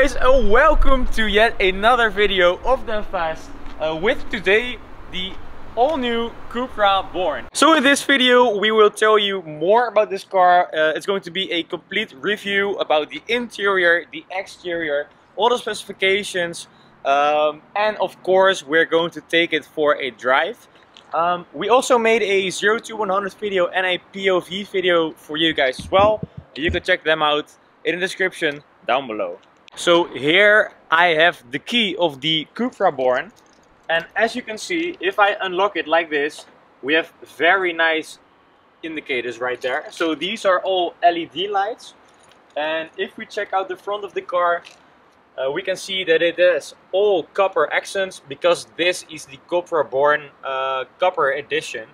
guys, and welcome to yet another video of the Fast with today the all new Cupra Born. So in this video we will tell you more about this car. It's going to be a complete review about the interior, the exterior, all the specifications, and of course we're going to take it for a drive. We also made a 0 to 100 video and a POV video for you guys as well. You can check them out in the description down below. So here I have the key of the Cupra Born, and as you can see, if I unlock it like this, we have very nice indicators right there. So these are all LED lights, and if we check out the front of the car, we can see that it is all copper accents because this is the Cupra Born copper edition.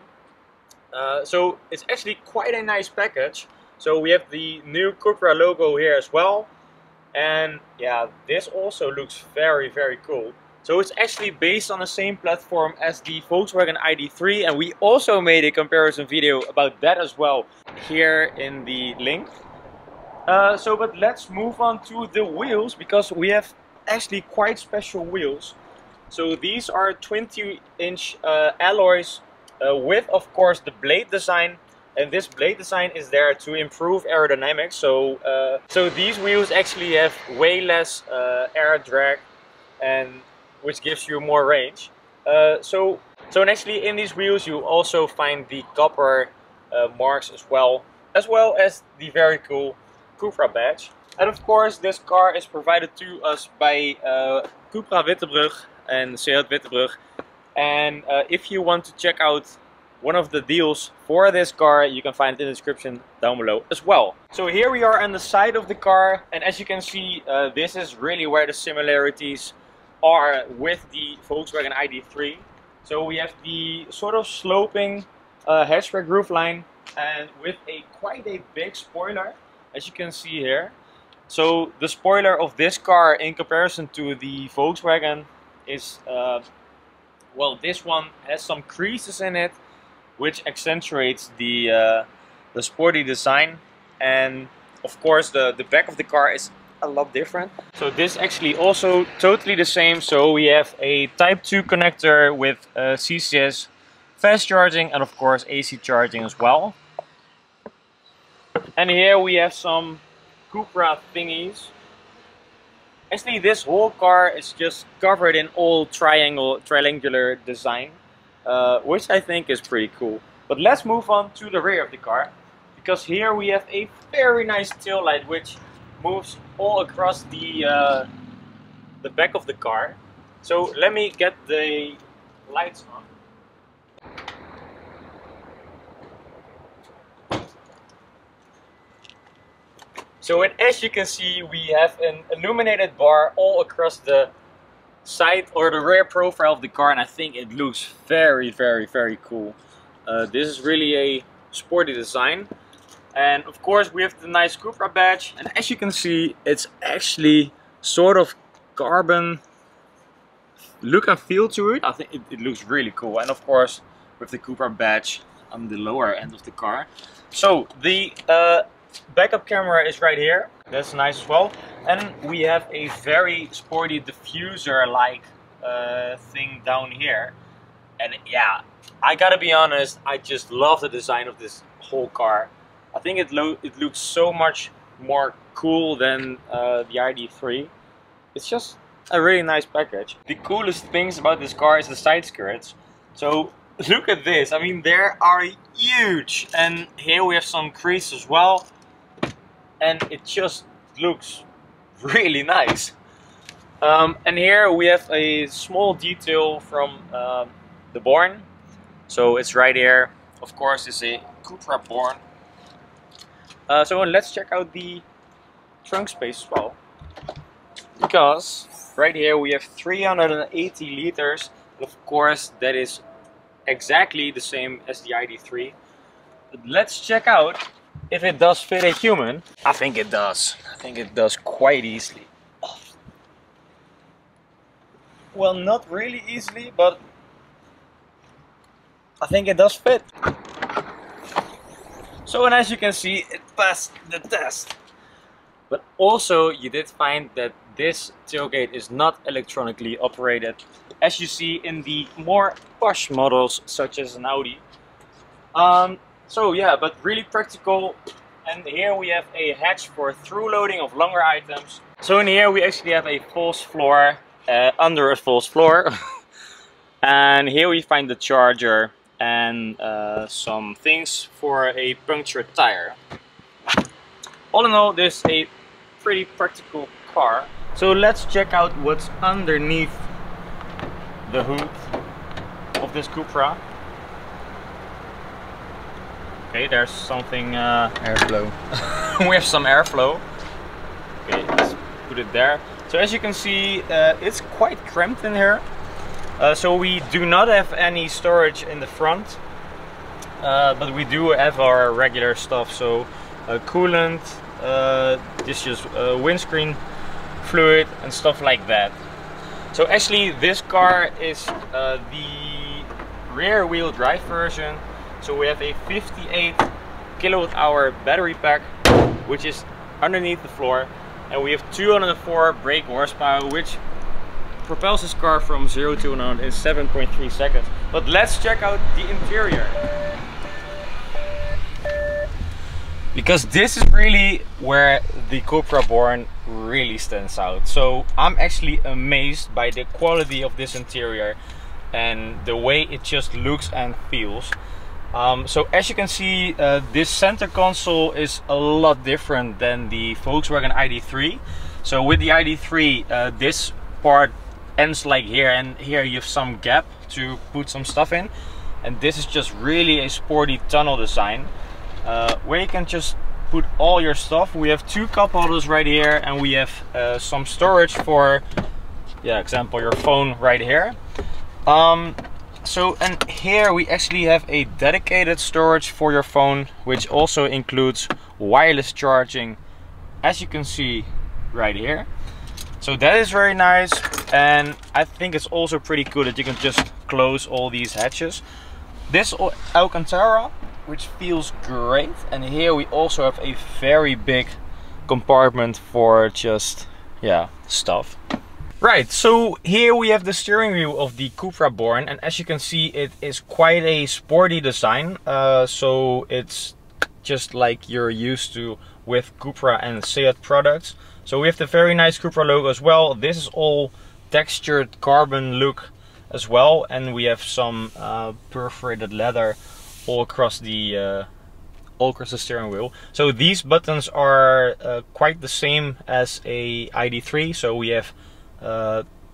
So it's actually quite a nice package. So we have the new Cupra logo here as well. And yeah, this also looks very cool. So it's actually based on the same platform as the Volkswagen ID3, and we also made a comparison video about that as well here in the link. But let's move on to the wheels, because we have actually quite special wheels. So these are 20-inch alloys with, of course, the blade design. And this blade design is there to improve aerodynamics. So these wheels actually have way less air drag, and which gives you more range. So actually in these wheels you also find the copper marks as well as the very cool Cupra badge. And of course this car is provided to us by Cupra Wittebrug and Seat Wittebrug. And if you want to check out one of the deals for this car, you can find it in the description down below as well. So here we are on the side of the car, and as you can see, this is really where the similarities are with the Volkswagen ID3. So we have the sort of sloping hatchback roofline, and with quite a big spoiler, as you can see here. So the spoiler of this car in comparison to the Volkswagen is, well, this one has some creases in it, which accentuates the sporty design, and of course the back of the car is a lot different. So this actually also totally the same. So we have a Type 2 connector with CCS, fast charging, and of course AC charging as well. And here we have some Cupra thingies. Actually this whole car is just covered in all triangular design. Which I think is pretty cool. But let's move on to the rear of the car, because here we have a very nice tail light which moves all across the back of the car. So let me get the lights on. So as you can see, we have an illuminated bar all across the side or the rear profile of the car, and I think it looks very cool. This is really a sporty design, and of course we have the nice Cupra badge, and as you can see, it's actually sort of carbon look and feel to it. I think it looks really cool, and of course with the Cupra badge on the lower end of the car. So the backup camera is right here. That's nice as well. And we have a very sporty diffuser like thing down here. And yeah, I gotta be honest, I just love the design of this whole car. I think it looks so much more cool than the ID3. It's just a really nice package. The coolest things about this car is the side skirts. So look at this, I mean they are huge. And here we have some crease as well. And it just looks really nice. And here we have a small detail from the Born. So it's right here. Of course, it's a Cupra Born. So let's check out the trunk space as well. Because right here we have 380 liters. Of course, that is exactly the same as the ID3. But let's check out if it does fit a human. I think it does. I think it does quite easily. Well, not really easily, but I think it does fit. So, and as you can see, it passed the test. But also, you did find that this tailgate is not electronically operated, as you see in the more posh models such as an Audi. So yeah, but really practical. And here we have a hatch for through loading of longer items. So in here we actually have a false floor under a false floor. And here we find the charger and some things for a punctured tire. All in all, this is a pretty practical car. So let's check out what's underneath the hood of this Cupra. Okay, there's something airflow. We have some airflow. Okay, let's put it there. So as you can see, it's quite cramped in here. So we do not have any storage in the front, but we do have our regular stuff. So coolant, this is windscreen fluid and stuff like that. So actually this car is the rear wheel drive version. So we have a 58 kilowatt hour battery pack, which is underneath the floor, and we have 204 brake horsepower, which propels this car from 0 to 100 in 7.3 seconds. But let's check out the interior, because this is really where the Cupra Born really stands out. So I'm actually amazed by the quality of this interior and the way it just looks and feels. So as you can see, this center console is a lot different than the Volkswagen ID3. So with the ID3, this part ends like here, and here you have some gap to put some stuff in. And this is just really a sporty tunnel design, where you can just put all your stuff. We have two cup holders right here, and we have some storage for, yeah, example, your phone right here. So, and here we actually have a dedicated storage for your phone, which also includes wireless charging, as you can see right here. So that is very nice, and I think it's also pretty cool that you can just close all these hatches. This Alcantara, which feels great, and here we also have a very big compartment for just, yeah, stuff. Right, so here we have the steering wheel of the Cupra Born, and as you can see, it is quite a sporty design. So it's just like you're used to with Cupra and Seat products. So we have the very nice Cupra logo as well. This is all textured carbon look as well, and we have some perforated leather all across the steering wheel. So these buttons are quite the same as a ID3. So we have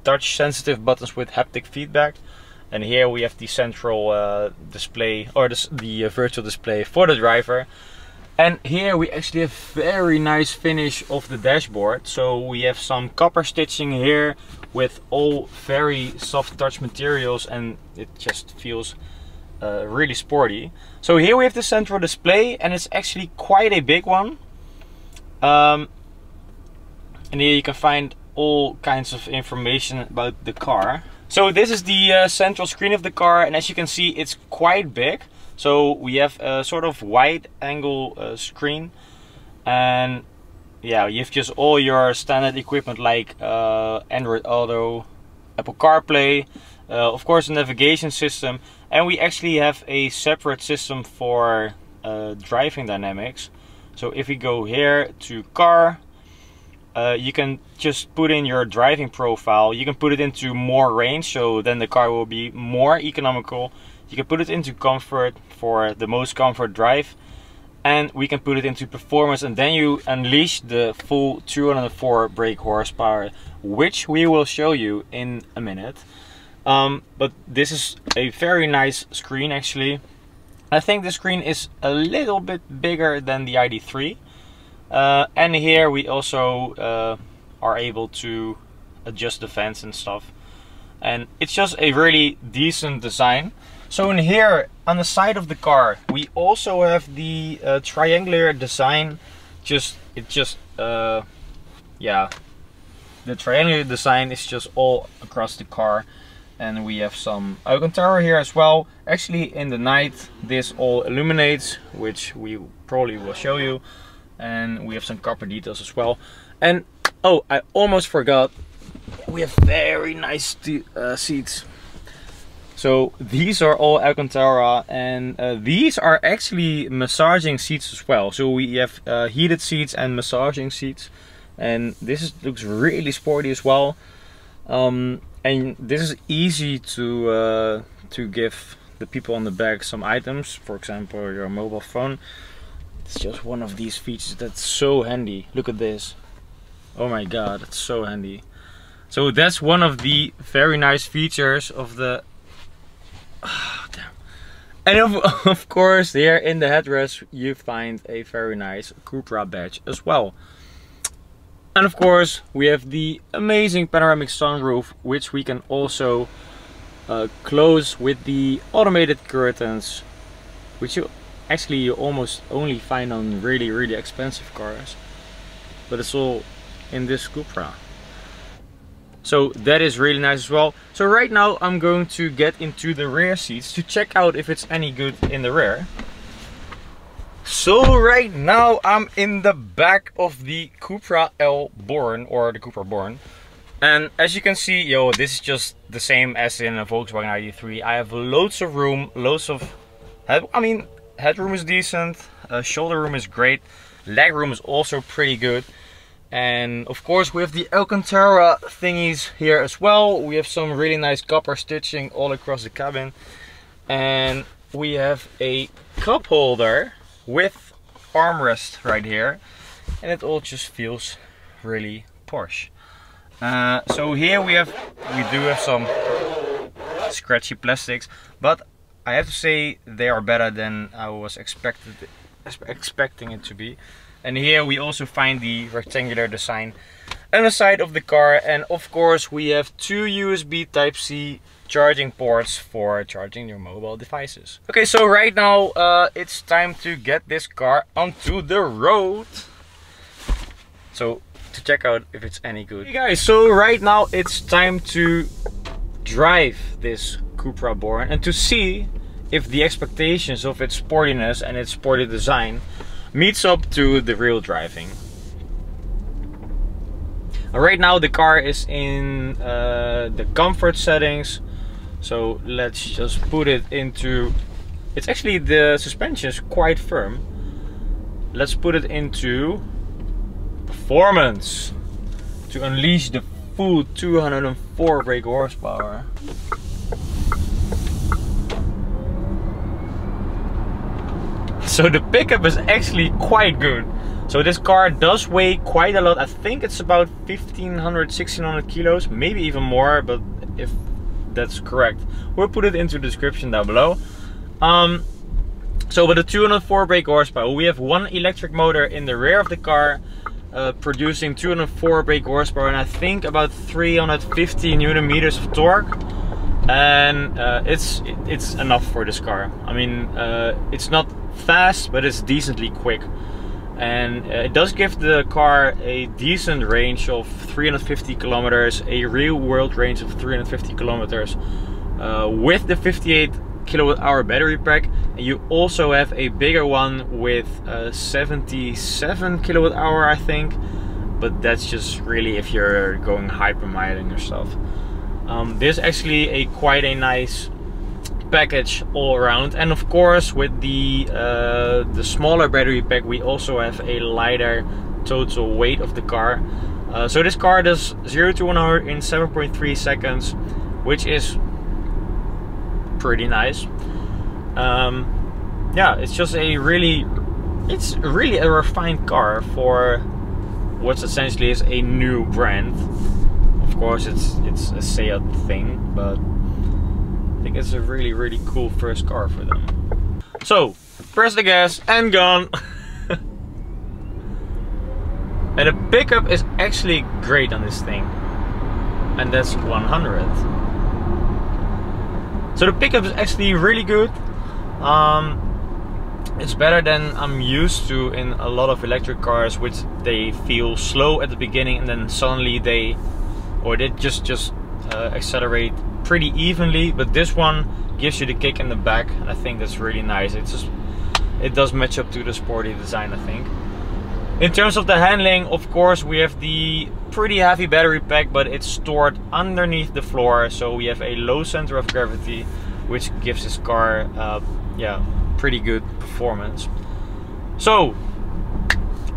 touch sensitive buttons with haptic feedback, and here we have the central display, or the virtual display for the driver. And here we actually have very nice finish of the dashboard. So we have some copper stitching here with all very soft touch materials, and it just feels really sporty. So here we have the central display, and it's actually quite a big one. And here you can find all kinds of information about the car. So this is the central screen of the car, and as you can see, it's quite big. So we have a sort of wide angle screen, and yeah, you have just all your standard equipment like Android Auto, Apple CarPlay, of course a navigation system, and we actually have a separate system for driving dynamics. So if we go here to car, you can just put in your driving profile. You can put it into more range, so then the car will be more economical. You can put it into comfort for the most comfort drive, and we can put it into performance, and then you unleash the full 204 brake horsepower, which we will show you in a minute. But this is a very nice screen actually. I think the screen is a little bit bigger than the ID3. And here we also are able to adjust the fence and stuff, and it's just a really decent design. So in here on the side of the car we also have the triangular design. Yeah, the triangular design is just all across the car, and we have some Alcantara here as well. Actually in the night this all illuminates, which we probably will show you. And we have some copper details as well. And Oh, I almost forgot. We have very nice seats. So these are all Alcantara, and these are actually massaging seats as well. So we have heated seats and massaging seats, and looks really sporty as well. And this is easy to give the people on the back some items, for example your mobile phone. It's just one of these features that's so handy. Look at this. Oh my god, it's so handy. So that's one of the very nice features of the... Oh, damn. And of course here in the headrest you find a very nice Cupra badge as well. And of course we have the amazing panoramic sunroof, which we can also close with the automated curtains, which you almost only find on really expensive cars, but it's all in this Cupra. So that is really nice as well. So right now I'm going to get into the rear seats to check out if it's any good in the rear. So right now I'm in the back of the Cupra Born, or the Cupra Born. And as you can see, yo, this is just the same as in a Volkswagen ID3. I have loads of room, loads of... headroom is decent, shoulder room is great, leg room is also pretty good. And of course we have the Alcantara thingies here as well. We have some really nice copper stitching all across the cabin. And we have a cup holder with armrest right here. And it all just feels really Porsche. So here we do have some scratchy plastics, but I have to say they are better than I was expecting it to be. And here we also find the rectangular design on the side of the car, and of course we have two USB Type-C charging ports for charging your mobile devices. Okay, so right now it's time to get this car onto the road. So to check out if it's any good. Hey guys, so right now it's time to drive this Cupra Born and to see if the expectations of its sportiness and its sporty design meets up to the real driving. Right now the car is in the comfort settings, so let's just put it into... It's actually, the suspension is quite firm. Let's put it into performance to unleash the full 204 brake horsepower. So the pickup is actually quite good. So this car does weigh quite a lot. I think it's about 1500, 1600 kilos, maybe even more, but if that's correct, we'll put it into the description down below. So with the 204 brake horsepower, we have one electric motor in the rear of the car, producing 204 brake horsepower, and I think about 350 Newton meters of torque. And it's enough for this car. I mean, it's not fast, but it's decently quick, and it does give the car a decent range of 350 kilometers, a real world range of 350 kilometers, with the 58 kilowatt hour battery pack. And you also have a bigger one with 77 kilowatt hour, I think, but that's just really if you're going hypermiling or stuff. This is actually quite a nice package all around, and of course with the smaller battery pack we also have a lighter total weight of the car. So this car does 0 to 100 in 7.3 seconds, which is pretty nice. Yeah, it's just it's really a refined car for what's essentially is a new brand. Of course it's a Seat thing, but I think it's a really cool first car for them. So press the gas and gone. And the pickup is actually great on this thing, and that's 100. So the pickup is actually really good. It's better than I'm used to in a lot of electric cars, which they feel slow at the beginning and then suddenly they just accelerate pretty evenly. But this one gives you the kick in the back, and I think that's really nice. It does match up to the sporty design, I think. In terms of the handling, of course, we have the pretty heavy battery pack, but it's stored underneath the floor, so we have a low center of gravity, which gives this car yeah, pretty good performance. So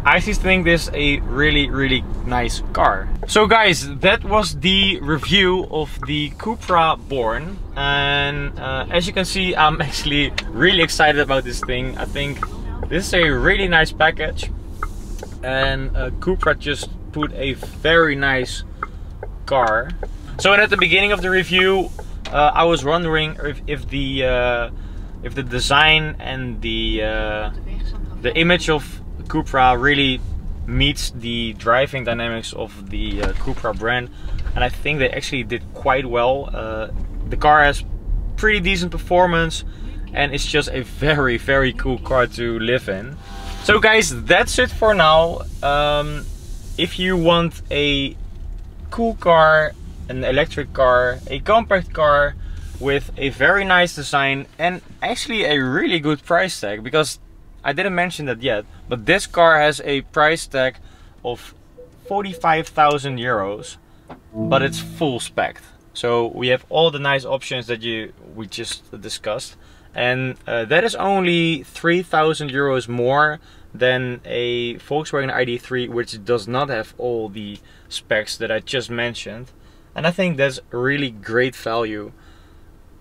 I actually think this is a really nice car. So guys, that was the review of the Cupra Born, and as you can see, I'm actually really excited about this thing. I think this is a really nice package, and Cupra just put a very nice car. So at the beginning of the review, I was wondering if the design and the image of Cupra really meets the driving dynamics of the Cupra brand, and I think they actually did quite well. The car has pretty decent performance, and it's just a very cool car to live in. So guys, that's it for now. If you want a cool car, an electric car, a compact car with a very nice design and actually a really good price tag, because I didn't mention that yet, but this car has a price tag of 45,000 euros, but it's full spec. So we have all the nice options that we just discussed, and that is only 3,000 euros more than a Volkswagen ID3, which does not have all the specs that I just mentioned. And I think that's really great value.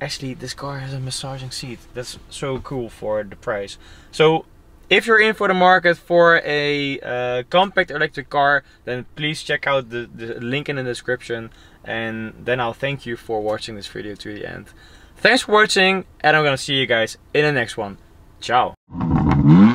Actually, this car has a massaging seat. That's so cool for the price. So if you're in for the market for a compact electric car, then please check out the link in the description, and then I'll thank you for watching this video to the end. Thanks for watching, and I'm gonna see you guys in the next one. Ciao.